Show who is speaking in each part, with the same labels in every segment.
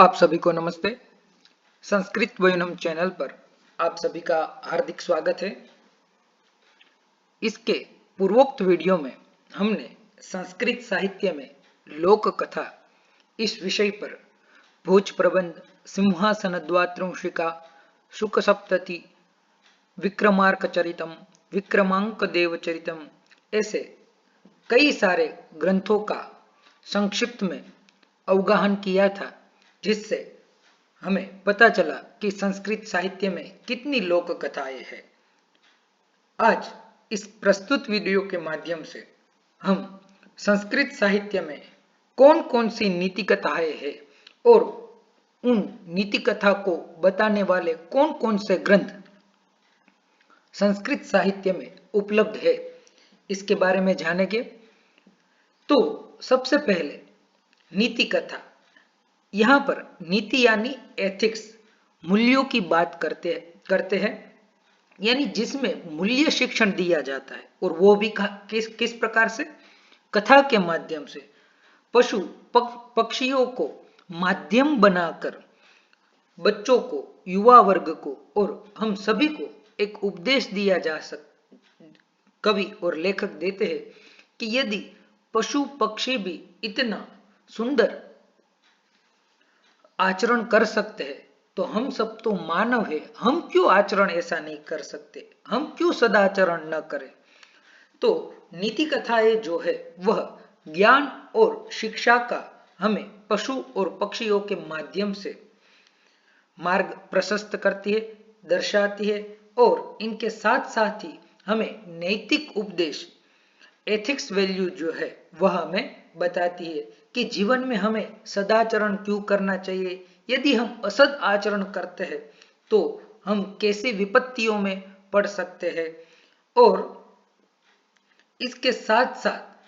Speaker 1: आप सभी को नमस्ते। संस्कृत वयनम चैनल पर आप सभी का हार्दिक स्वागत है। इसके पूर्वोक्त वीडियो में हमने संस्कृत साहित्य में लोक कथा इस विषय पर भोज प्रबंध, सिंहासन द्वात्रिंशिका, शुक सप्तति, विक्रमार्क चरितम, विक्रमांक देव चरितम ऐसे कई सारे ग्रंथों का संक्षिप्त में अवगाहन किया था, जिससे हमें पता चला कि संस्कृत साहित्य में कितनी लोक कथाएं हैं। आज इस प्रस्तुत वीडियो के माध्यम से हम संस्कृत साहित्य में कौन कौन सी नीति कथाएं हैं और उन नीति कथा को बताने वाले कौन कौन से ग्रंथ संस्कृत साहित्य में उपलब्ध है, इसके बारे में जानेंगे। तो सबसे पहले नीति कथा। यहाँ पर नीति यानी एथिक्स, मूल्यों की बात करते हैं, यानी जिसमें मूल्य शिक्षण दिया जाता है, और वो भी किस प्रकार से? कथा के माध्यम से। पशु पक्षियों को माध्यम बनाकर बच्चों को, युवा वर्ग को और हम सभी को एक उपदेश दिया जा कवि और लेखक देते हैं कि यदि पशु पक्षी भी इतना सुंदर आचरण कर सकते हैं तो हम सब तो मानव है, हम क्यों आचरण ऐसा नहीं कर सकते, हम क्यों सदाचरण न करें। तो नीति कथाएं जो है वह ज्ञान और शिक्षा का हमें पशु और पक्षियों के माध्यम से मार्ग प्रशस्त करती है, दर्शाती है, और इनके साथ साथ ही हमें नैतिक उपदेश, एथिक्स वैल्यू जो है वह हमें बताती है कि जीवन में हमें सदाचरण क्यों करना चाहिए। यदि हम असद आचरण करते हैं तो हम कैसे विपत्तियों में पड़ सकते हैं, और इसके साथ साथ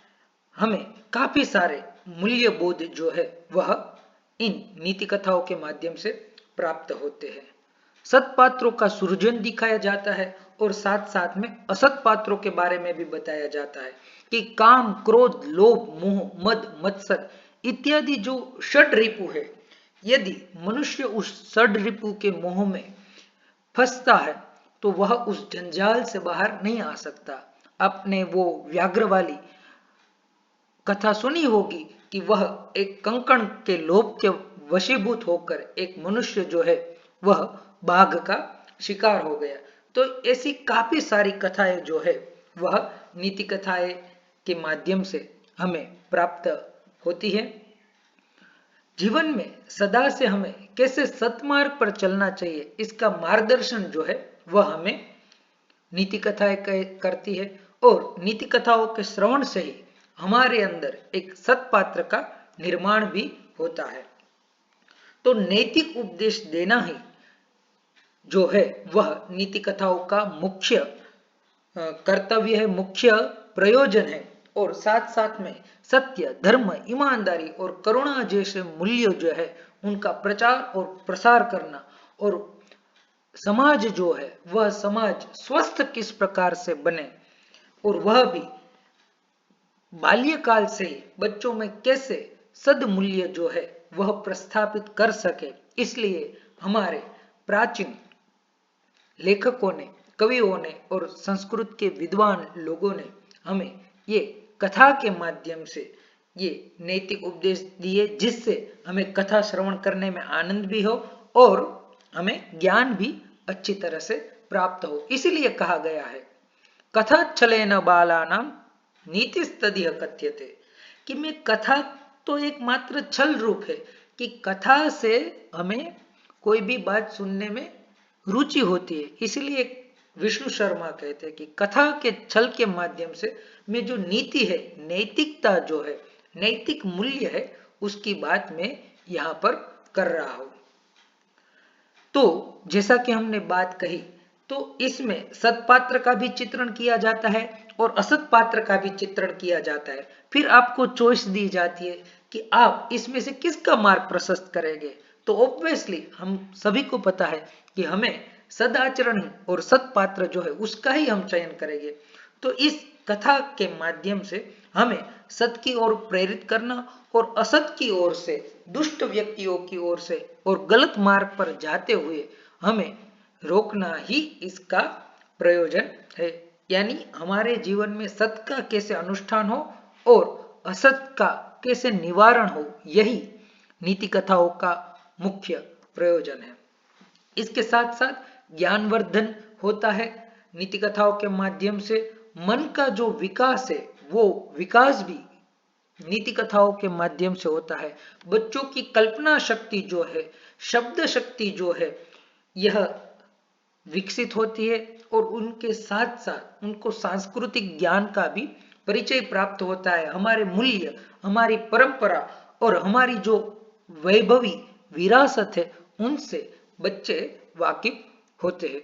Speaker 1: हमें काफी सारे मूल्य बोध जो है वह इन नीति कथाओं के माध्यम से प्राप्त होते हैं। सत पात्रों का सृजन दिखाया जाता है और साथ साथ में असत पात्रों के बारे में भी बताया जाता है कि काम, क्रोध, लोभ, मोह, मद, मत्सर इत्यादि जो षड रिपु है, यदि मनुष्य उस षड रिपु के मोह में फंसता है तो वह उस जंजाल से बाहर नहीं आ सकता। आपने वो व्याघ्र वाली कथा सुनी होगी कि वह एक कंकण के लोभ के वशीभूत होकर एक मनुष्य जो है वह बाघ का शिकार हो गया। तो ऐसी काफी सारी कथाएं जो है वह नीति कथाएं के माध्यम से हमें प्राप्त होती है। जीवन में सदा से हमें कैसे सतमार्ग पर चलना चाहिए, इसका मार्गदर्शन जो है वह हमें नीति कथाएं करती है, और नीति कथाओं के श्रवण से ही हमारे अंदर एक सत्पात्र का निर्माण भी होता है। तो नैतिक उपदेश देना ही जो है वह नीति कथाओं का मुख्य कर्तव्य है, मुख्य प्रयोजन है, और साथ साथ में सत्य, धर्म, ईमानदारी और करुणा जैसे मूल्य जो है उनका प्रचार और प्रसार करना, और समाज जो है वह समाज स्वस्थ किस प्रकार से बने, और वह भी बाल्यकाल से ही बच्चों में कैसे सद्मूल्य जो है वह प्रस्थापित कर सके। इसलिए हमारे प्राचीन लेखकों ने, कवियों ने और संस्कृत के विद्वान लोगों ने हमें ये कथा के माध्यम से ये नैतिक उपदेश दिए, जिससे हमें कथा श्रवण करने में आनंद भी हो और हमें ज्ञान भी अच्छी तरह से प्राप्त हो। इसीलिए कहा गया है कथा छलेन बालानाम नीतिस्तदिह कथ्यते, कि मैं कथा तो एकमात्र छल रूप है, कि कथा से हमें कोई भी बात सुनने में रुचि होती है। इसलिए विष्णु शर्मा कहते हैं कि कथा के छल के माध्यम से में जो नीति है, नैतिकता जो है, नैतिक मूल्य है, उसकी बात मैं यहाँ पर कर रहा हूं। तो जैसा कि हमने बात कही, तो इसमें सत्पात्र का भी चित्रण किया जाता है और असत पात्र का भी चित्रण किया जाता है। फिर आपको चॉइस दी जाती है कि आप इसमें से किसका मार्ग प्रशस्त करेंगे। तो ऑब्वियसली हम सभी को पता है कि हमें सदाचरण और सत्पात्र जो है उसका ही हम चयन करेंगे। तो इस कथा के माध्यम से हमें सत की ओर प्रेरित करना और असत की ओर से, दुष्ट व्यक्तियों की ओर से और गलत मार्ग पर जाते हुए हमें रोकना ही इसका प्रयोजन है। यानी हमारे जीवन में सत का कैसे अनुष्ठान हो और असत का कैसे निवारण हो, यही नीति कथाओं का मुख्य प्रयोजन है। इसके साथ साथ ज्ञानवर्धन होता है। नीति कथाओं के माध्यम से मन का जो विकास है, वो विकास भी नीति कथाओं के माध्यम से होता है। बच्चों की कल्पना शक्ति जो है, शब्द शक्ति जो है, यह विकसित होती है और उनके साथ साथ उनको सांस्कृतिक ज्ञान का भी परिचय प्राप्त होता है। हमारे मूल्य, हमारी परंपरा और हमारी जो वैभवी विरासत है, उनसे बच्चे वाकिफ होते हैं।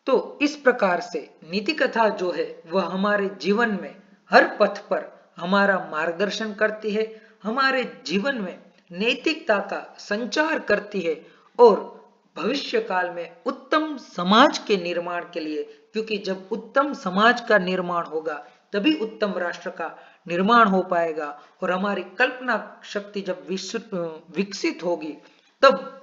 Speaker 1: तो इस प्रकार से नीति कथा जो है वह हमारे जीवन में हर पथ पर हमारा मार्गदर्शन करती है, हमारे जीवन में नैतिकता का संचार करती है और भविष्य काल में उत्तम समाज के निर्माण के लिए, क्योंकि जब उत्तम समाज का निर्माण होगा तभी उत्तम राष्ट्र का निर्माण हो पाएगा और हमारी कल्पना शक्ति जब विकसित होगी तब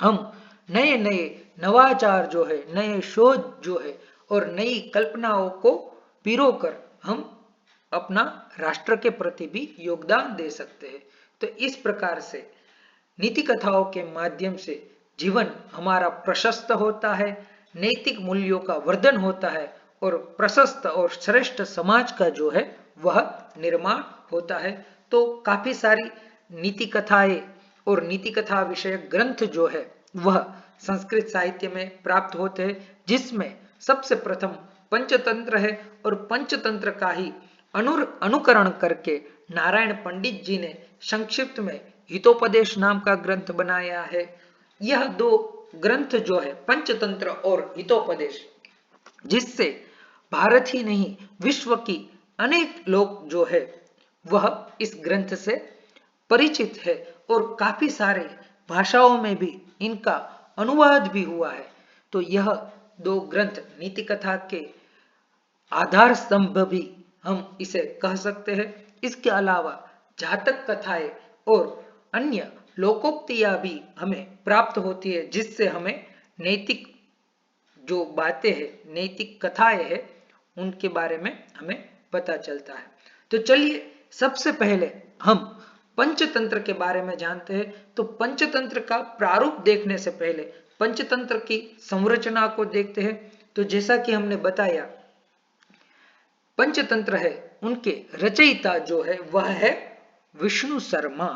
Speaker 1: हम नए नए नवाचार जो है, नए शोध जो है और नई कल्पनाओं को पिरोकर हम अपना राष्ट्र के प्रति भी योगदान दे सकते हैं। तो इस प्रकार से नीति कथाओं के माध्यम से जीवन हमारा प्रशस्त होता है, नैतिक मूल्यों का वर्धन होता है और प्रशस्त और श्रेष्ठ समाज का जो है वह निर्माण होता है। तो काफी सारी नीति कथाएं और नीति कथा विषयक ग्रंथ जो है वह संस्कृत साहित्य में प्राप्त होते हैं, जिसमें सबसे प्रथम पंचतंत्र है और पंचतंत्र का ही अनुकरण करके नारायण पंडित जी ने संक्षिप्त में हितोपदेश नाम का ग्रंथ बनाया है। यह दो ग्रंथ जो है पंचतंत्र और हितोपदेश, जिससे भारत ही नहीं विश्व की अनेक लोग जो है वह इस ग्रंथ से परिचित है और काफी सारे भाषाओं में भी इनका अनुवाद भी हुआ है। तो यह दो ग्रंथ नीति कथा के आधार स्तंभ भी हम इसे कह सकते हैं। इसके अलावा जातक कथाएं और अन्य लोकोक्तियां भी हमें प्राप्त होती है, जिससे हमें नैतिक जो बातें हैं, नैतिक कथाएं हैं, उनके बारे में हमें पता चलता है। तो चलिए सबसे पहले हम पंचतंत्र के बारे में जानते हैं। तो पंचतंत्र का प्रारूप देखने से पहले पंचतंत्र की संरचना को देखते हैं। तो जैसा कि हमने बताया, पंचतंत्र है, उनके रचयिता जो है वह है विष्णु शर्मा।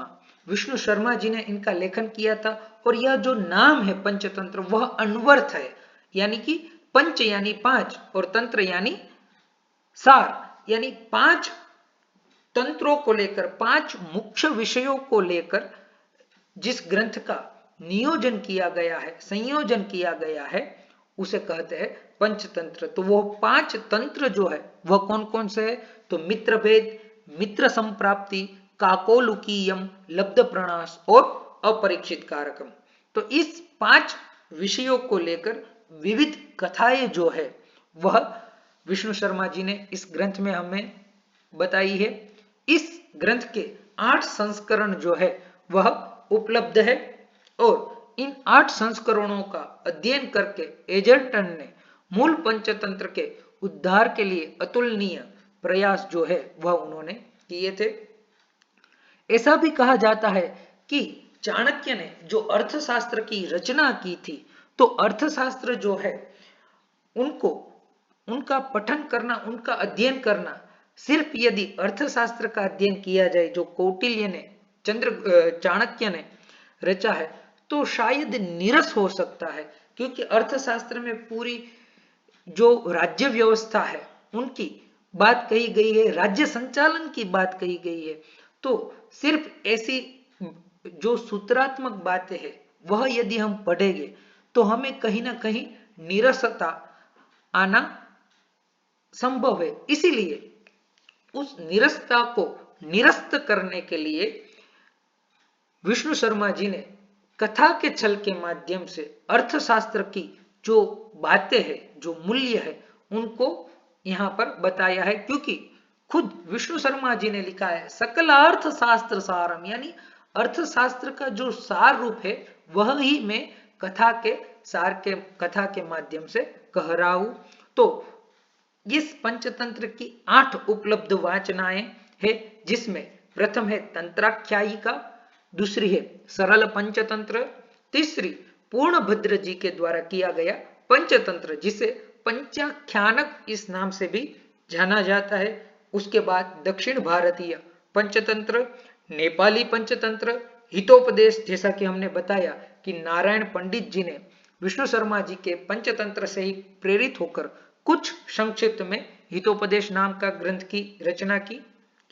Speaker 1: विष्णु शर्मा जी ने इनका लेखन किया था और यह जो नाम है पंचतंत्र वह अन्वर्थ है, यानी कि पंच यानी पांच और तंत्र यानी सार, यानी पांच तंत्रों को लेकर, पांच मुख्य विषयों को लेकर जिस ग्रंथ का नियोजन किया गया है, संयोजन किया गया है, उसे कहते हैं पंचतंत्र। तो वो पांच तंत्र जो है वह कौन कौन से है? तो मित्र भेद, मित्र संप्राप्ति, काकोलुकीयम, लब्ध प्रणाश और अपरीक्षित कारकम। तो इस पांच विषयों को लेकर विविध कथाएं जो है वह विष्णु शर्मा जी ने इस ग्रंथ में हमें बताई है। इस ग्रंथ के 8 संस्करण जो है वह उपलब्ध है और इन 8 संस्करणों का अध्ययन करके एजर्टन ने मूल पंचतंत्र के उद्धार के लिए अतुलनीय प्रयास जो है वह उन्होंने किए थे। ऐसा भी कहा जाता है कि चाणक्य ने जो अर्थशास्त्र की रचना की थी, तो अर्थशास्त्र जो है उनका पठन करना, उनका अध्ययन करना, सिर्फ यदि अर्थशास्त्र का अध्ययन किया जाए जो कौटिल्य ने, चाणक्य ने रचा है, तो शायद नीरस हो सकता है, क्योंकि अर्थशास्त्र में पूरी जो राज्य व्यवस्था है उनकी बात कही गई है, राज्य संचालन की बात कही गई है। तो सिर्फ ऐसी जो सूत्रात्मक बातें हैं वह यदि हम पढ़ेंगे तो हमें कहीं ना कहीं नीरसता आना संभव है। इसीलिए उस नीरसता को निरस्त करने के लिए विष्णु शर्मा जी ने कथा के छल के माध्यम से अर्थशास्त्र की जो बातें हैं, जो मूल्य है, उनको यहाँ पर बताया है। क्योंकि खुद विष्णु शर्मा जी ने लिखा है सकल अर्थ शास्त्र सारम, यानी अर्थशास्त्र का जो सार रूप है वह ही मैं कथा के सार के कथा के माध्यम से कह रहा हूं। तो इस पंचतंत्र की 8 उपलब्ध वाचनाएं है, जिसमें प्रथम है तंत्राख्यायिका, दूसरी है सरल पंचतंत्र, तीसरी पूर्णभद्र जी के द्वारा किया गया पंचतंत्र जिसे पंचाख्यानक इस नाम से भी जाना जाता है। उसके बाद दक्षिण भारतीय पंचतंत्र, नेपाली पंचतंत्र, हितोपदेश, जैसा कि हमने बताया कि नारायण पंडित जी ने विष्णु शर्मा जी के पंचतंत्र से ही प्रेरित होकर कुछ संक्षिप्त में हितोपदेश नाम का ग्रंथ की रचना की।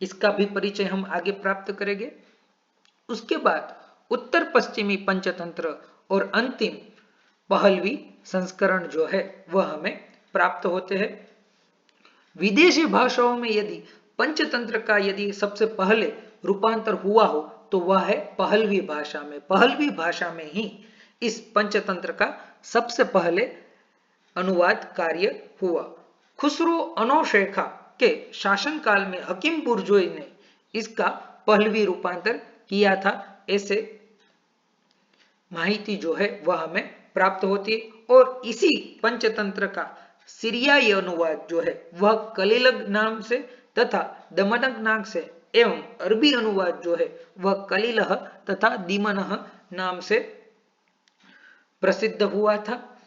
Speaker 1: इसका भी परिचय हम आगे प्राप्त करेंगे। उसके बाद उत्तर पश्चिमी पंचतंत्र और अंतिम 15वीं संस्करण जो है वह हमें प्राप्त होते हैं। विदेशी भाषाओं में यदि पंचतंत्र का यदि सबसे पहले रूपांतर हुआ हो तो वह है 15वीं भाषा में। 15वीं भाषा में ही इस पंचतंत्र का सबसे पहले अनुवाद कार्य हुआ। खुसरो अनोशेखा के शासनकाल में हकीम बुर्जोई ने इसका 15वीं रूपांतर किया था, ऐसे माहिती जो है वह हमें प्राप्त होती है। और इसी पंचतंत्र का सीरियाई अनुवाद जो है वह कलिलग नाम से तथा दमनक नाम से एवं अरबी अनुवाद जो है वह कलिलह तथा दीमनह नाम से प्रसिद्ध हुआ था।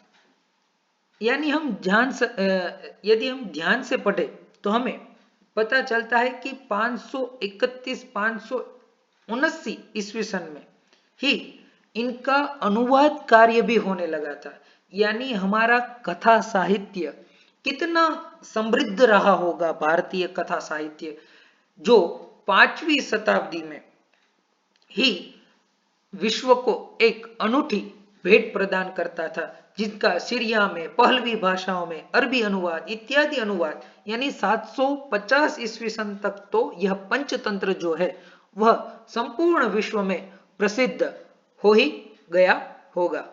Speaker 1: यानी यदि हम ध्यान से पढ़े तो हमें पता चलता है कि 579 ईस्वी सन में ही इनका अनुवाद कार्य भी होने लगा था। यानी हमारा कथा साहित्य कितना समृद्ध रहा होगा, भारतीय कथा साहित्य जो 5वीं शताब्दी में ही विश्व को एक अनूठी भेंट प्रदान करता था, जिनका सीरिया में 15वीं भाषाओं में अरबी अनुवाद इत्यादि अनुवाद, यानी 750 ईस्वी सन तक तो यह पंचतंत्र जो है वह संपूर्ण विश्व में प्रसिद्ध हो ही गया होगा।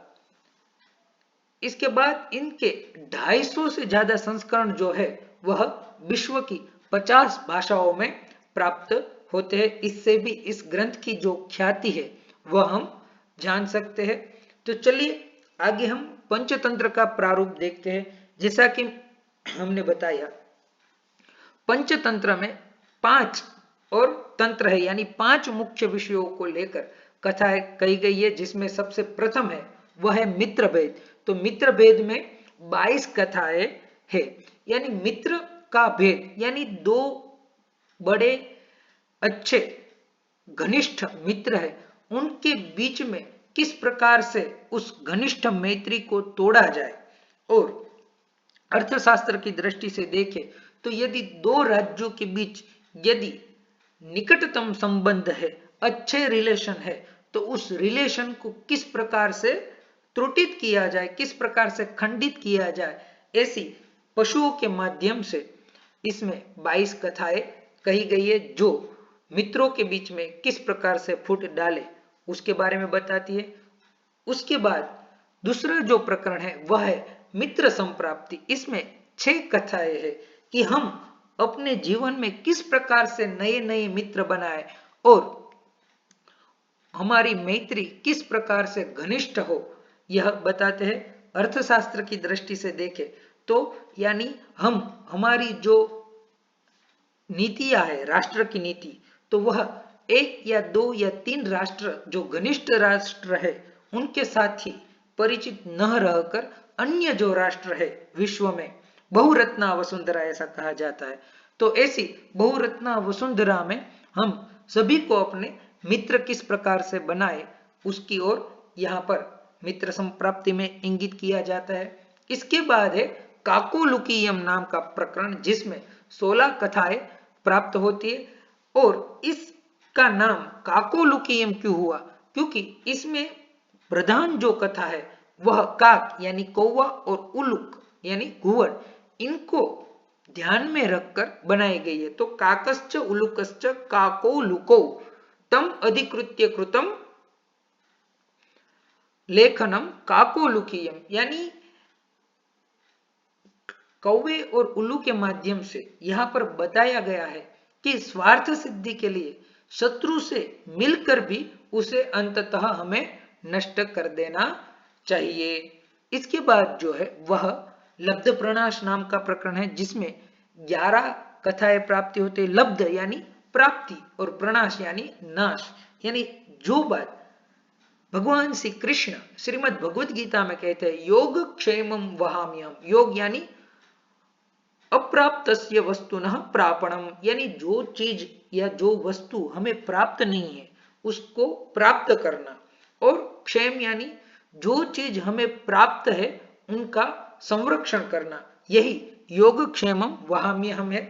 Speaker 1: इसके बाद इनके 250 से ज्यादा संस्करण जो है वह विश्व की 50 भाषाओं में प्राप्त होते हैं। इससे भी इस ग्रंथ की जो ख्याति है वह हम जान सकते हैं। तो चलिए आगे हम पंचतंत्र का प्रारूप देखते हैं। जैसा कि हमने बताया पंचतंत्र में 5 और तंत्र है, यानी 5 मुख्य विषयों को लेकर कथा कही गई है, जिसमें सबसे प्रथम है वह है मित्र भेद। तो मित्र भेद में 22 कथाएं है, यानी मित्र का भेद, यानी 2 बड़े अच्छे घनिष्ठ मित्र है उनके बीच में किस प्रकार से उस घनिष्ठ मैत्री को तोड़ा जाए। और अर्थशास्त्र की दृष्टि से देखें तो यदि 2 राज्यों के बीच यदि निकटतम संबंध है, अच्छे रिलेशन है, तो उस रिलेशन को किस प्रकार से त्रुटित किया जाए, किस प्रकार से खंडित किया जाए, ऐसी पशुओं के माध्यम से इसमें 22 कथाएं कही गई है, जो मित्रों के बीच में किस प्रकार से फूट डाले उसके बारे में बताती है। उसके बाद दूसरा जो प्रकरण है वह है मित्र संप्राप्ति। इसमें 6 कथाएं है कि हम अपने जीवन में किस प्रकार से नए नए मित्र बनाए और हमारी मैत्री किस प्रकार से घनिष्ठ हो, यह बताते हैं। अर्थशास्त्र की दृष्टि से देखें तो यानी हम हमारी जो नीतियां है राष्ट्र की नीति, तो वह 1 या 2 या 3 राष्ट्र जो घनिष्ठ राष्ट्र है उनके साथ ही परिचित न रहकर अन्य जो राष्ट्र है विश्व में बहुरत्ना वसुंधरा ऐसा कहा जाता है, तो ऐसी बहुरत्ना वसुंधरा में हम सभी को अपने मित्र किस प्रकार से बनाए उसकी ओर यहाँ पर मित्र संप्राप्ति में इंगित किया जाता है। इसके बाद है काकोलुकीयम नाम का प्रकरण, जिसमें 16 कथाएं प्राप्त होती है। और इसका नाम काकोलुकीयम क्यों हुआ, क्योंकि इसमें प्रधान जो कथा है वह काक यानी कौवा और उलुक यानी घुवड़, इनको ध्यान में रखकर बनाई गई है। तो काकश्च उलुकश्च काकोलुको तम अधिकृत्य कृतम लेखनम काकोलुकीयम, यानी कौवे और उल्लू के माध्यम से यहाँ पर बताया गया है कि स्वार्थ सिद्धि के लिए शत्रु से मिलकर भी उसे अंततः हमें नष्ट कर देना चाहिए। इसके बाद जो है वह लब्ध प्रणाश नाम का प्रकरण है, जिसमें 11 कथाएं प्राप्ति होते। लब्ध यानी प्राप्ति और प्रणाश यानी नाश, यानी जो बात भगवान श्री कृष्ण श्रीमद् भगवद गीता में कहते हैं योग क्षेमम वहाम्यहम, योग यानी अप्राप्तस्य वस्तुनः प्रापणम, यानी जो चीज या जो वस्तु हमें प्राप्त नहीं है उसको प्राप्त करना, और क्षेम यानी जो चीज हमें प्राप्त है उनका संरक्षण करना, यही योग क्षेमम वहाम्यहम है।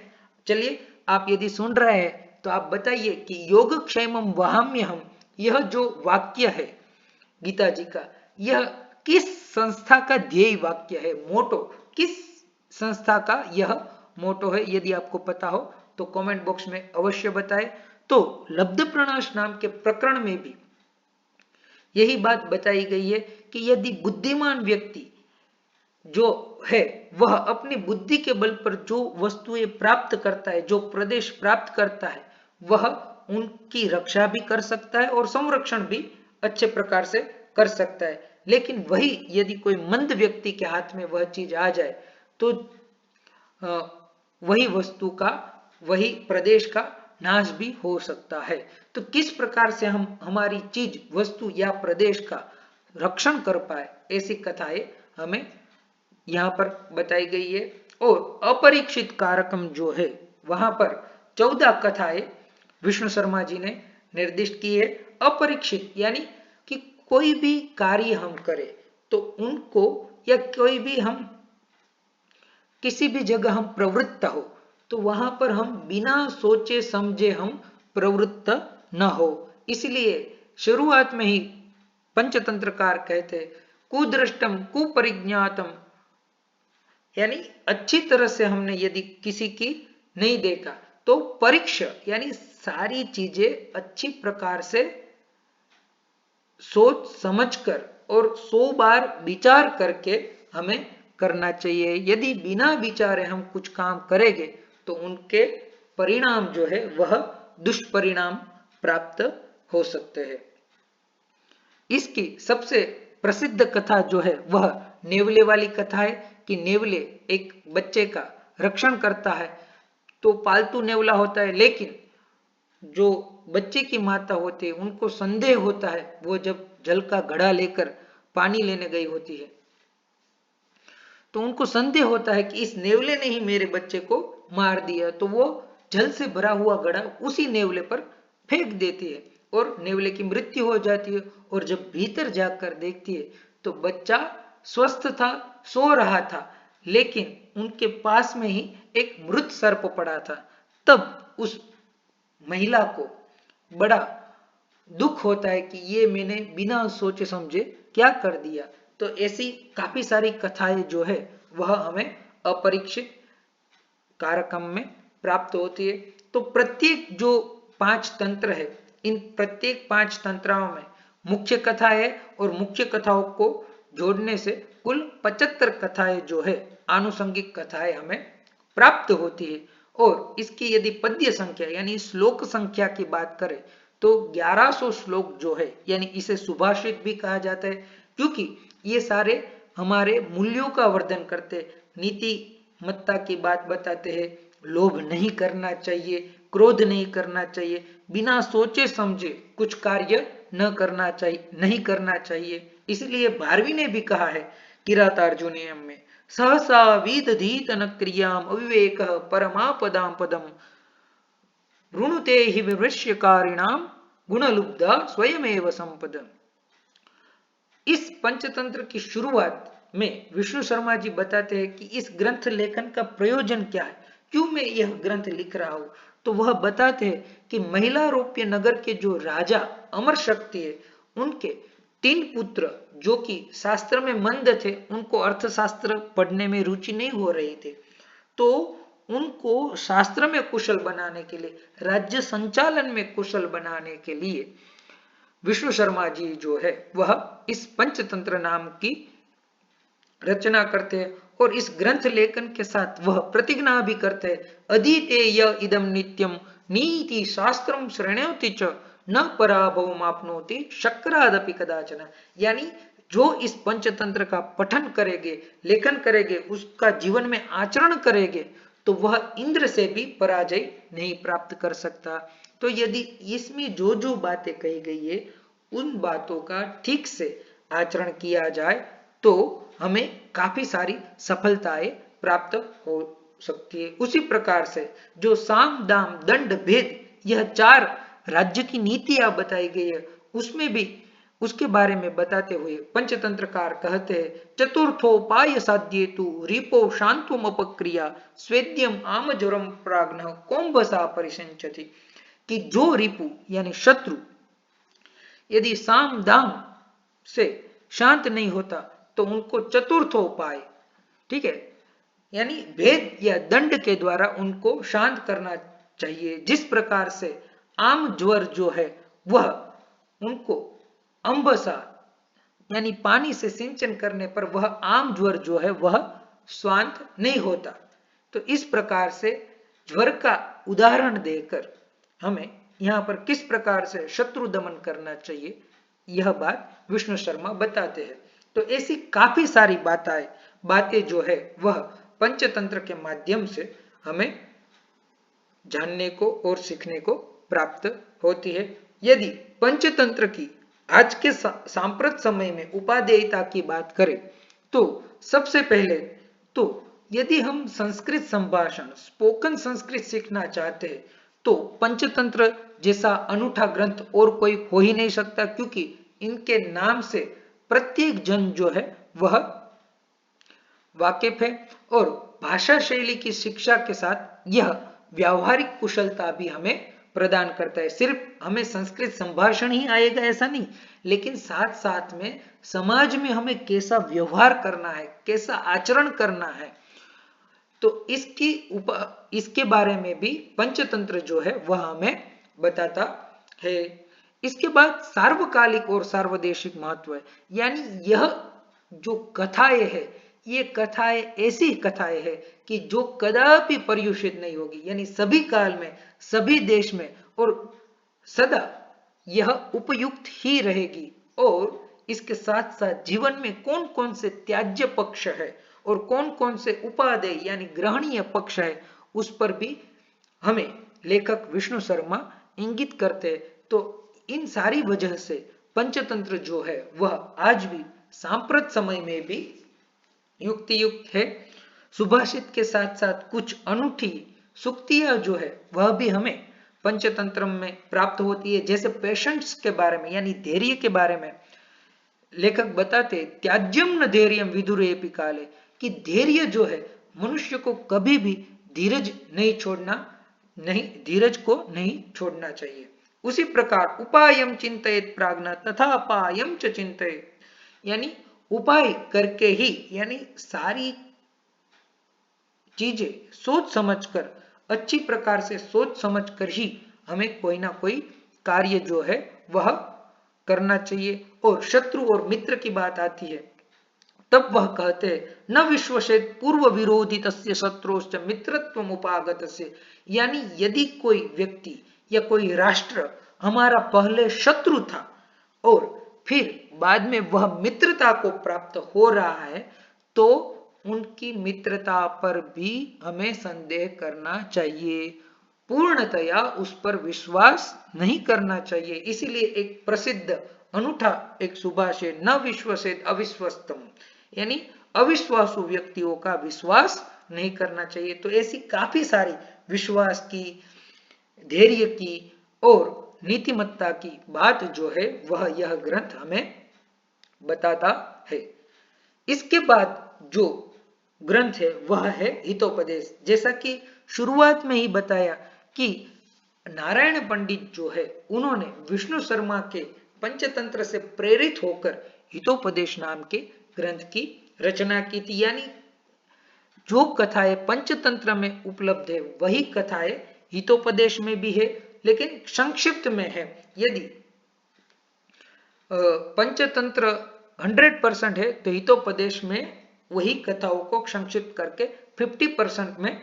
Speaker 1: चलिए, आप यदि सुन रहे हैं तो आप बताइए कि योग क्षेमम वहाम्यहम यह जो वाक्य है गीता जी का, यह किस संस्था का ध्येय वाक्य है, मोटो किस संस्था का यह मोटो है? यदि आपको पता हो तो कमेंट बॉक्स में अवश्य बताएं। तो लब्ध प्रणाश नाम के प्रकरण में भी यही बात बताई गई है कि यदि बुद्धिमान व्यक्ति जो है वह अपनी बुद्धि के बल पर जो वस्तुएं प्राप्त करता है, जो प्रदेश प्राप्त करता है, वह उनकी रक्षा भी कर सकता है और संरक्षण भी अच्छे प्रकार से कर सकता है। लेकिन वही यदि कोई मंद व्यक्ति के हाथ में वह चीज आ जाए तो वही वस्तु का, वही प्रदेश का नाश भी हो सकता है। तो किस प्रकार से हम हमारी चीज, वस्तु या प्रदेश का रक्षण कर पाए, ऐसी कथाएं हमें यहाँ पर बताई गई है। और अपरीक्षित कारकम जो है वहां पर 14 कथाएं विष्णु शर्मा जी ने निर्दिष्ट की है। अपरीक्षित यानी कि कोई भी कार्य हम करें तो उनको, या कोई भी हम किसी भी जगह हम प्रवृत्त हो तो वहां पर हम बिना सोचे समझे हम प्रवृत्त न हो। इसलिए शुरुआत में ही पंचतंत्रकार कहते कुदृष्टम कुपरिज्ञातम, यानी अच्छी तरह से हमने यदि किसी की नहीं देखा तो परीक्ष, यानी सारी चीजें अच्छी प्रकार से सोच समझकर और 100 बार विचार करके हमें करना चाहिए। यदि बिना विचारे हम कुछ काम करेंगे तो उनके परिणाम जो है वह दुष्परिणाम प्राप्त हो सकते हैं। इसकी सबसे प्रसिद्ध कथा जो है वह नेवले वाली कथा है कि नेवले एक बच्चे का रक्षण करता है। तो पालतू नेवला होता है, लेकिन जो बच्चे की माता होती है उनको संदेह होता है, वो जब जल का घड़ा लेकर पानी लेने गई होती है तो उनको संदेह होता है कि इस नेवले ने ही मेरे बच्चे को मार दिया। तो वो जल से भरा हुआ घड़ा उसी नेवले पर फेंक देती है और नेवले की मृत्यु हो जाती है। और जब भीतर जाकर देखती है तो बच्चा स्वस्थ था, सो रहा था, लेकिन उनके पास में ही एक मृत सर्प पड़ा था। तब उस महिला को बड़ा दुख होता है कि ये मैंने बिना सोचे समझे क्या कर दिया। तो ऐसी काफी सारी कथाएं जो है वह हमें अपरीक्षित कारकम में प्राप्त होती है। तो प्रत्येक जो 5 तंत्र है, इन प्रत्येक 5 तंत्राओं में मुख्य कथा है और मुख्य कथाओं को जोड़ने से कुल 75 कथाएं जो है, आनुषंगिक कथाएं हमें प्राप्त होती है। और इसकी यदि पद्य संख्या यानी श्लोक संख्या की बात करें तो 1100 श्लोक जो है, यानी इसे सुभाषित भी कहा जाता है, क्योंकि ये सारे हमारे मूल्यों का वर्धन करते, नीतिमत्ता की बात बताते हैं। लोभ नहीं करना चाहिए, क्रोध नहीं करना चाहिए, बिना सोचे समझे कुछ कार्य न करना चाहिए, नहीं करना चाहिए। इसलिए भारवी ने भी कहा है किरातार्जुनीयम में, सहसा विदधीत न क्रियाम अविवेक परमापदाम पदम ऋणुते हि विवृश्यकारिणाम गुणलुब्धा स्वयमेव संपदम। इस पंचतंत्र की शुरुआत में विष्णु शर्मा जी बताते हैं कि इस ग्रंथ लेखन का प्रयोजन क्या है, क्यों मैं यह ग्रंथ लिख रहा हूं। तो वह बताते हैं कि महिलारोप्य नगर के जो राजा अमर शक्ति है, उनके 3 पुत्र जो कि शास्त्र में मंद थे, उनको अर्थशास्त्र पढ़ने में रुचि नहीं हो रही थी, तो उनको शास्त्र में कुशल बनाने के लिए, राज्य संचालन में कुशल बनाने के लिए विष्णु शर्मा जी जो है वह इस पंचतंत्र नाम की रचना करते हैं। और इस ग्रंथ लेखन के साथ वह प्रतिज्ञा भी करते अधीतेय इदम नित्यम नीति शास्त्रम श्रेणोति च न पराभव आपनोति शक्रादपि कदाचन। यानी जो इस पंचतंत्र का पठन करेंगे, लेखन करेंगे, उसका जीवन में आचरण करेंगे, तो वह इंद्र से भी पराजय नहीं प्राप्त कर सकता। तो यदि इसमें जो जो बातें कही गई है उन बातों का ठीक से आचरण किया जाए तो हमें काफी सारी सफलताएं प्राप्त हो सकती है। उसी प्रकार से जो साम दाम दंड भेद यह 4 राज्य की नीतियां बताई गई है उसमें भी उसके बारे में बताते हुए पंचतंत्रकार कहते हैं चतुर्थोपाय साध्येतु रिपो शांतुम अपक्रिया स्वेद्यम आमज्वरम प्राग्न कोम्भसा परिसंचति। कि जो रिपु यानी शत्रु यदि साम दाम से शांत नहीं होता तो उनको चतुर्थोपाय, ठीक है, यानी भेद या दंड के द्वारा उनको शांत करना चाहिए। जिस प्रकार से आम ज्वर जो है वह उनको अंबसा यानी पानी से सिंचन करने पर वह आम ज्वर जो है वह शांत नहीं होता। तो इस प्रकार से ज्वर का उदाहरण देकर हमें यहाँ पर किस प्रकार से शत्रु दमन करना चाहिए यह बात विष्णु शर्मा बताते हैं। तो ऐसी काफी सारी बातें जो है वह पंचतंत्र के माध्यम से हमें जानने को और सीखने को प्राप्त होती है। यदि पंचतंत्र की आज के सांप्रत समय में उपादेयता की बात करें तो सबसे पहले तो यदि हम संस्कृत संभाषण स्पोकन संस्कृत सीखना चाहते हैं तो पंचतंत्र जैसा अनूठा ग्रंथ और कोई हो ही नहीं सकता, क्योंकि इनके नाम से प्रत्येक जन जो है वह वाकिफ है और भाषा शैली की शिक्षा के साथ यह व्यावहारिक कुशलता भी हमें प्रदान करता है। सिर्फ हमें संस्कृत संभाषण ही आएगा ऐसा नहीं, लेकिन साथ साथ में समाज में हमें कैसा व्यवहार करना है, कैसा आचरण करना है, तो इसके बारे में भी पंचतंत्र जो है वह हमें बताता है। इसके बाद सार्वकालिक और सार्वदेशिक महत्व है, यानी यह जो कथाएं है ये कथाएं ऐसी कथाएं है कि जो कदापि पर्युषित नहीं होगी, यानी सभी काल में सभी देश में और सदा यह उपयुक्त ही रहेगी। और इसके साथ साथ जीवन में कौन कौन से त्याज्य पक्ष है और कौन कौन से उपादेय यानी ग्रहणीय पक्ष है उस पर भी हमें लेखक विष्णु शर्मा इंगित करते हैं। तो इन सारी वजह से पंचतंत्र जो है वह आज भी सांप्रत समय में भी युक्त है। सुभाषित के साथ साथ कुछ अनूठी सूक्तियां जो है वह भी हमें पंचतंत्र में प्राप्त होती है। जैसे पेशेंट्स के बारे में यानी धैर्य के बारे में लेखक बताते त्याज्यम न धैर्यम विदुरेपि काले, कि धैर्य जो है मनुष्य को कभी भी धीरज को नहीं छोड़ना चाहिए। उसी प्रकार उपायम चिंतयेत प्राज्ञा तथा अपायम च चिंतयेत, यानी उपाय करके ही यानी सारी चीजें सोच समझकर अच्छी प्रकार से सोच समझकर ही हमें कोई ना कोई कार्य जो है वह करना चाहिए। और शत्रु और मित्र की बात आती है तब वह कहते हैं न विश्वसेत पूर्व विरोधी तस्य शत्रुश्च मित्रत्वम उपागतस्य, यानी यदि कोई व्यक्ति या कोई राष्ट्र हमारा पहले शत्रु था और फिर बाद में वह मित्रता को प्राप्त हो रहा है तो उनकी मित्रता पर भी हमें संदेह करना चाहिए, पूर्णतया उस पर विश्वास नहीं करना चाहिए। इसीलिए एक प्रसिद्ध अनूठा एक सुभाषित न विश्वसेत अविश्वस्तम, यानी अविश्वासु व्यक्तियों का विश्वास नहीं करना चाहिए। तो ऐसी काफी सारी विश्वास की, धैर्य की और नीतिमत्ता की बात जो है वह यह ग्रंथ हमें बताता है। इसके बाद जो ग्रंथ है वह है हितोपदेश। जैसा कि शुरुआत में ही बताया कि नारायण पंडित जो है उन्होंने विष्णु शर्मा के पंचतंत्र से प्रेरित होकर हितोपदेश नाम के ग्रंथ की रचना की थी। यानी जो कथाएं पंचतंत्र में उपलब्ध है वही कथाएं हितोपदेश में भी है, लेकिन संक्षिप्त में है। यदि पंचतंत्र 100% है तो हितोपदेश में वही कथाओं को संक्षिप्त करके 50% में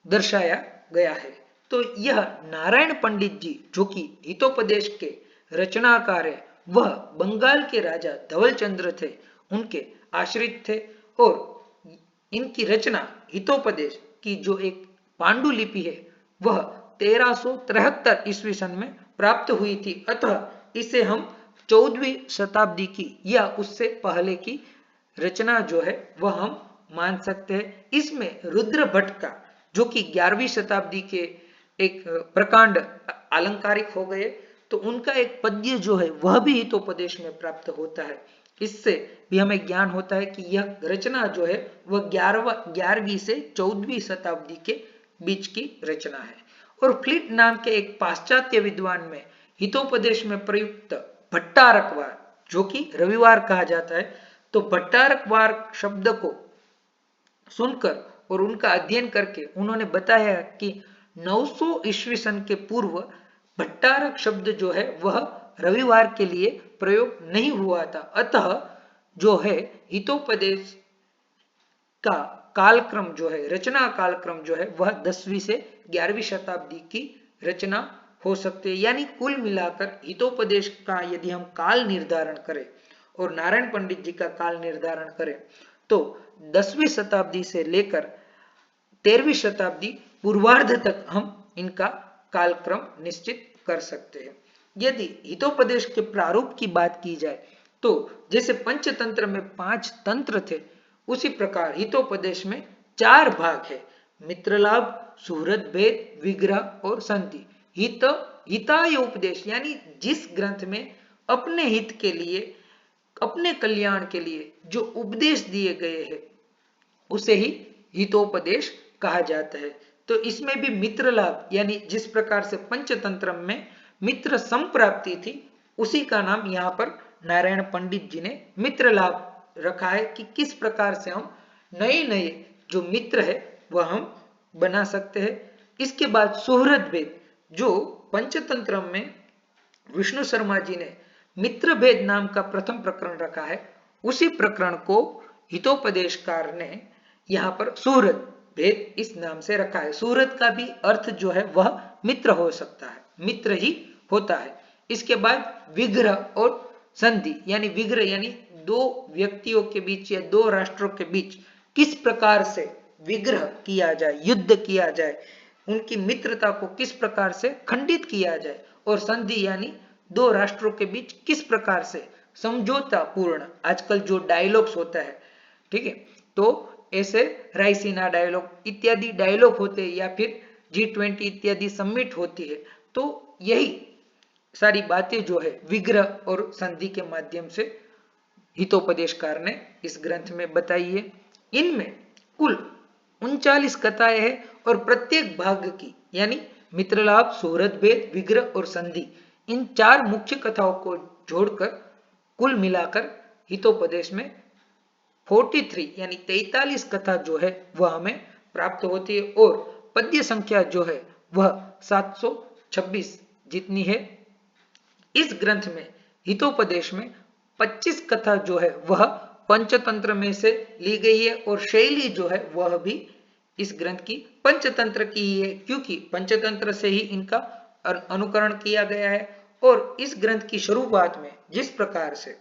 Speaker 1: दर्शाया गया है। तो यह नारायण पंडित जी जो कि हितोपदेश के रचनाकार है, वह बंगाल के राजा धवलचंद्र थे, उनके आश्रित थे और इनकी रचना हितोपदेश की जो एक पांडुलिपि है वह 1373 ईस्वी सन में प्राप्त हुई थी। अतः इसे हम 14वीं शताब्दी की या उससे पहले की रचना जो है वह हम मान सकते हैं। इसमें रुद्र भट्ट का जो कि 11वीं शताब्दी के एक प्रकांड अलंकारिक हो गए, तो उनका एक पद्य जो है वह भी हितोपदेश में प्राप्त होता है। इससे भी हमें ज्ञान होता है कि यह रचना जो है वह 11वीं से 14वीं शताब्दी के बीच की रचना है। और फ्लिट नाम के एक पाश्चात्य विद्वान में हितोपदेश में प्रयुक्त भट्टारकवार जो कि रविवार कहा जाता है, तो भट्टारकवार शब्द को सुनकर और उनका अध्ययन करके उन्होंने बताया कि 900 ईस्वी सन के पूर्व भट्टारक शब्द जो है वह रविवार के लिए प्रयोग नहीं हुआ था। अतः जो है हितोपदेश का कालक्रम जो है, रचना कालक्रम जो है वह 10वीं से 11वीं शताब्दी की रचना हो सकते हैं। यानी कुल मिलाकर हितोपदेश का यदि हम काल निर्धारण करें और नारायण पंडित जी का काल निर्धारण करें तो 10वीं शताब्दी से लेकर 13वीं शताब्दी पूर्वार्ध तक हम इनका कालक्रम निश्चित कर सकते हैं। यदि हितोपदेश के प्रारूप की बात की जाए तो जैसे पंचतंत्र में 5 तंत्र थे, उसी प्रकार हितोपदेश में 4 भाग है, मित्रलाभ, सुहृद भेद, विग्रह और संधि। हिताय उपदेश यानी जिस ग्रंथ में अपने हित के लिए, अपने कल्याण के लिए जो उपदेश दिए गए हैं उसे ही हितोपदेश कहा जाता है। तो इसमें भी मित्र लाभ यानी जिस प्रकार से पंचतंत्र में मित्र संप्राप्ति थी, उसी का नाम यहाँ पर नारायण पंडित जी ने मित्र लाभ रखा है कि किस प्रकार से हम नए नए जो मित्र है वह हम बना सकते हैं। इसके बाद सुहृद भेद जो पंचतंत्र में विष्णु शर्मा जी ने मित्र भेद नाम का प्रथम प्रकरण रखा है, उसी प्रकरण को हितोपदेशकार ने यहाँ पर सुहृद भेद इस नाम से रखा है। सुहृद का भी अर्थ जो है वह मित्र हो सकता है, मित्र ही होता है। इसके बाद विग्रह और संधि यानी विग्रह यानी दो व्यक्तियों के बीच या दो राष्ट्रों के बीच किस प्रकार से विग्रह किया जाए, युद्ध किया जाए, उनकी मित्रता को किस प्रकार से खंडित किया जाए, और संधि यानी दो राष्ट्रों के बीच किस प्रकार से समझौता पूर्ण आजकल जो डायलॉग्स होता है, ठीक है, तो ऐसे रायसीना डायलॉग इत्यादि डायलॉग होते हैं या फिर G20 इत्यादि समिट होती है, तो यही सारी बातें जो है विग्रह और संधि के माध्यम से हितोपदेशकार ने इस ग्रंथ में बताई है। इनमें कुल 39 कथाएं हैं और प्रत्येक भाग की यानी मित्रलाभ, सुहृद भेद, विग्रह और संधि इन 4 मुख्य कथाओं को जोड़कर कुल मिलाकर हितोपदेश में 43 यानी 43 कथा जो है वह हमें प्राप्त होती है और पद्य संख्या जो है वह 726 जितनी है। इस ग्रंथ में हितोपदेश में 25 कथा जो है वह पंचतंत्र में से ली गई है और शैली जो है वह भी इस ग्रंथ की पंचतंत्र की ही है, क्योंकि पंचतंत्र से ही इनका अनुकरण किया गया है। और इस ग्रंथ की शुरुआत में जिस प्रकार से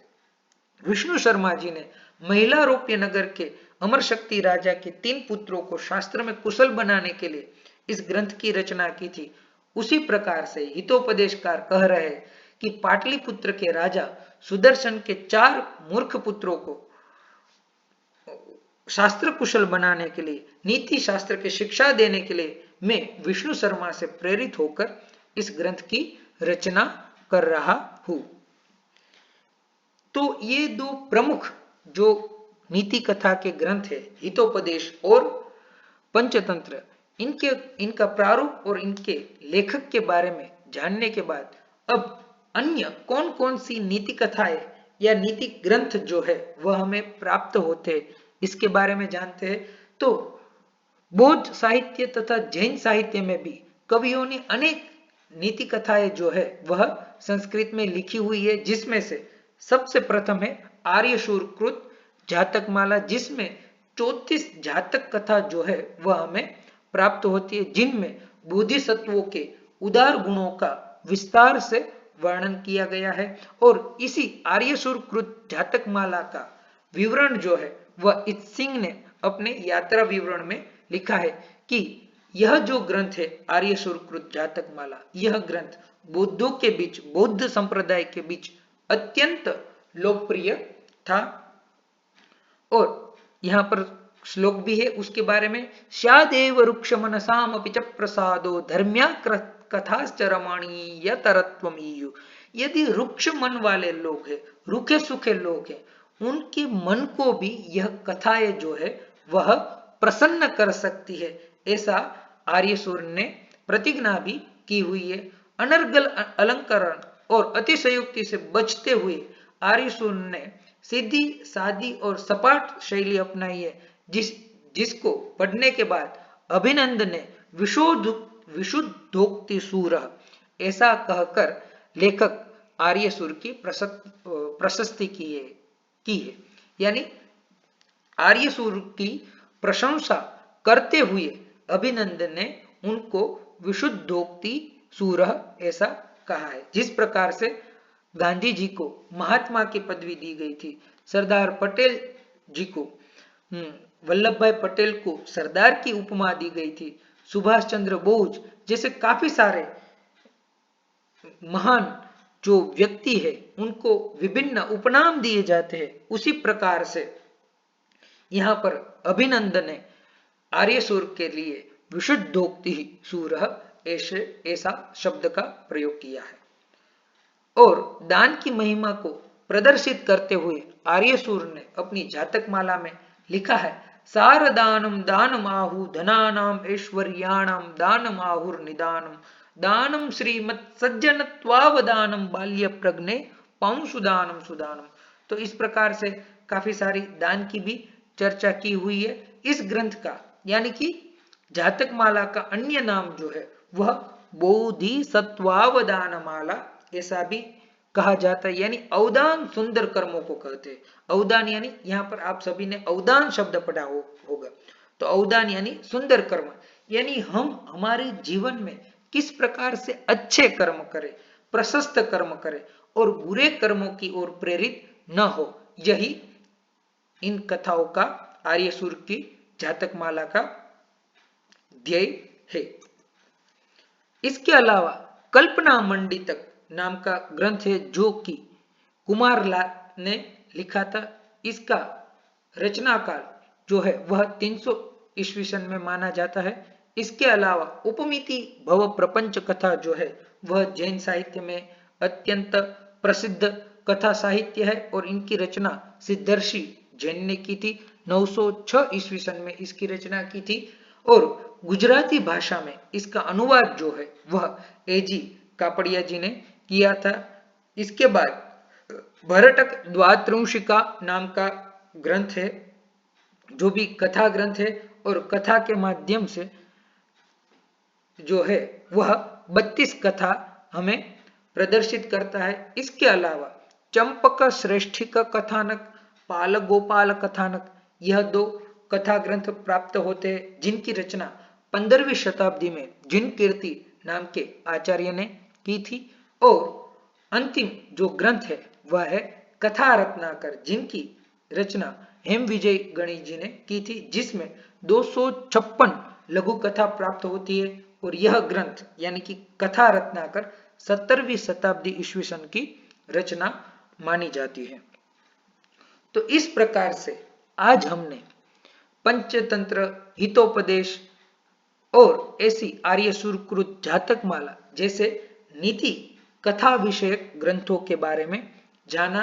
Speaker 1: विष्णु शर्मा जी ने महिलारोप्य नगर के अमर शक्ति राजा के 3 पुत्रों को शास्त्र में कुशल बनाने के लिए इस ग्रंथ की रचना की थी, उसी प्रकार से हितोपदेशकार कह रहे हैं कि पाटलिपुत्र के राजा सुदर्शन के 4 मूर्ख पुत्रों को शास्त्र कुशल बनाने के लिए, नीति शास्त्र की शिक्षा देने के लिए मैं विष्णु शर्मा से प्रेरित होकर इस ग्रंथ की रचना कर रहा हूं। तो ये 2 प्रमुख जो नीति कथा के ग्रंथ है, हितोपदेश और पंचतंत्र, इनका प्रारूप और इनके लेखक के बारे में जानने के बाद अब अन्य कौन कौन सी नीति कथाएं या नीति ग्रंथ जो है वह हमें प्राप्त होते इसके बारे में जानते हैं। तो बौद्ध साहित्य तथा जैन साहित्य में भी कवियों ने अनेक नीति कथाएं जो है वह संस्कृत में लिखी हुई है, जिसमें से सबसे प्रथम है आर्यशूर कृत जातक माला, जिसमें 34 जातक कथा जो है वह हमें प्राप्त होती है, जिनमें बोधिसत्वों के उदार गुणों का विस्तार से वर्णन किया गया है। और इसी आर्यसुर कृत जातक माला का विवरण जो है वह इत सिंह ने अपने यात्रा विवरण में लिखा है कि यह जो ग्रंथ है आर्यसुर कृत जातक माला, यह ग्रंथ बौद्धों के बीच, बौद्ध संप्रदाय के बीच अत्यंत लोकप्रिय था। और यहाँ पर श्लोक भी है उसके बारे में, स्यादेव रुक्ष मनसाम अपि च प्रसादो धर्म्या कथाश्चरमाणीय तरत्वमीयु। यदि रुक्ष मन वाले लोग हैं, रूखे सूखे लोग हैं, उनके मन को भी यह कथाएं जो है वह प्रसन्न कर सकती है, ऐसा आर्यसुर ने प्रतिज्ञा भी की हुई है। अनर्गल अलंकरण और अतिशयोक्ति से बचते हुए आर्यसुर ने सीधी सादी और सपाट शैली अपनाई है, जिसको पढ़ने के बाद अभिनंदन ने विशुद्धोक्ति सूर ऐसा कहकर लेखक आर्यसुर की प्रशस्ति की है। यानी आर्यसुर की प्रशंसा करते हुए अभिनंदन ने उनको विशुद्धोक्ति सूर ऐसा कहा है। जिस प्रकार से गांधी जी को महात्मा की पदवी दी गई थी, सरदार पटेल जी को, वल्लभ भाई पटेल को सरदार की उपमा दी गई थी, सुभाष चंद्र बोस जैसे काफी सारे महान जो व्यक्ति है उनको विभिन्न उपनाम दिए जाते हैं, उसी प्रकार से यहाँ पर अभिनंदन ने आर्यसुर के लिए विशुद्धोक्ति सूर ऐसा शब्द का प्रयोग किया है। और दान की महिमा को प्रदर्शित करते हुए आर्यसुर ने अपनी जातक माला में लिखा है, सार दानम दानम आहु धनानाम ऐश्वर्याणाम दानम आहुर निदानम दानम श्रीमत् सज्जनत्वावदानम बाल्य प्रज्ञे पांशुदानम सुदानम। तो इस प्रकार से काफी सारी दान की भी चर्चा की हुई है। इस ग्रंथ का यानी कि जातक माला का अन्य नाम जो है वह बोधिसत्वावदान माला ऐसा भी कहा जाता है, यानी अवदान सुंदर कर्मों को कहते हैं। अवदान यानी यहाँ पर आप सभी ने अवदान शब्द पढ़ा होगा, तो अवदान यानी सुंदर कर्म, यानी हम हमारे जीवन में किस प्रकार से अच्छे कर्म करें, प्रशस्त कर्म करें और बुरे कर्मों की ओर प्रेरित न हो, यही इन कथाओं का आर्यसुर की जातक माला का ध्येय है। इसके अलावा कल्पना मंडितक नाम का ग्रंथ है जो कि कुमारलाल ने लिखा था। इसका रचनाकाल जो है वह 300 ईस्वी सन में माना जाता है। इसके अलावा उपमिति भव प्रपंच कथा जो है वह जैन साहित्य में अत्यंत प्रसिद्ध कथा साहित्य है और इनकी रचना सिद्धर्षि जैन ने की थी। 906 ईस्वी सन में इसकी रचना की थी और गुजराती भाषा में इसका अनुवाद जो है वह एजी कापड़िया जी ने किया था। इसके बाद भरटक द्वात्रिंशिका नाम का ग्रंथ है जो भी कथा ग्रंथ है और कथा के माध्यम से जो है वह 32 कथा हमें प्रदर्शित करता है। इसके अलावा चंपक श्रेष्ठिक कथानक, पाल गोपाल कथानक, यह 2 कथा ग्रंथ प्राप्त होते हैं जिनकी रचना 15वीं शताब्दी में जिन कीर्ति नाम के आचार्य ने की थी। और अंतिम जो ग्रंथ है वह है कथा रत्नाकर, जिनकी रचना हेम विजय गणेश जी ने की थी, जिसमें 256 लघु कथा प्राप्त होती है और यह ग्रंथ यानी कि कथा रत्नाकर 17वीं शताब्दी ईस्वी सन की रचना मानी जाती है। तो इस प्रकार से आज हमने पंचतंत्र, हितोपदेश और ऐसी आर्यसुर कृत जातक माला जैसे नीति कथा विषयक ग्रंथों के बारे में जाना।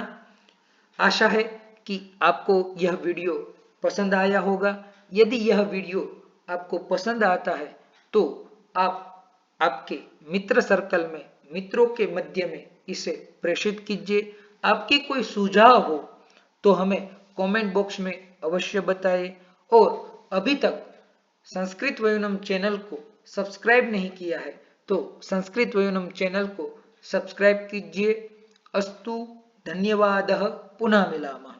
Speaker 1: आशा है कि आपको यह वीडियो पसंद आया होगा। यदि यह वीडियो आपको पसंद आता है तो आप आपके मित्र सर्कल में, मित्रों के मध्य में इसे प्रेषित कीजिए। आपके कोई सुझाव हो तो हमें कमेंट बॉक्स में अवश्य बताएं और अभी तक संस्कृत वयोनियम चैनल को सब्सक्राइब नहीं किया है तो संस्कृत वयोनियम चैनल को सब्सक्राइब कीजिए। अस्तु, धन्यवादः, पुनः मिलामः।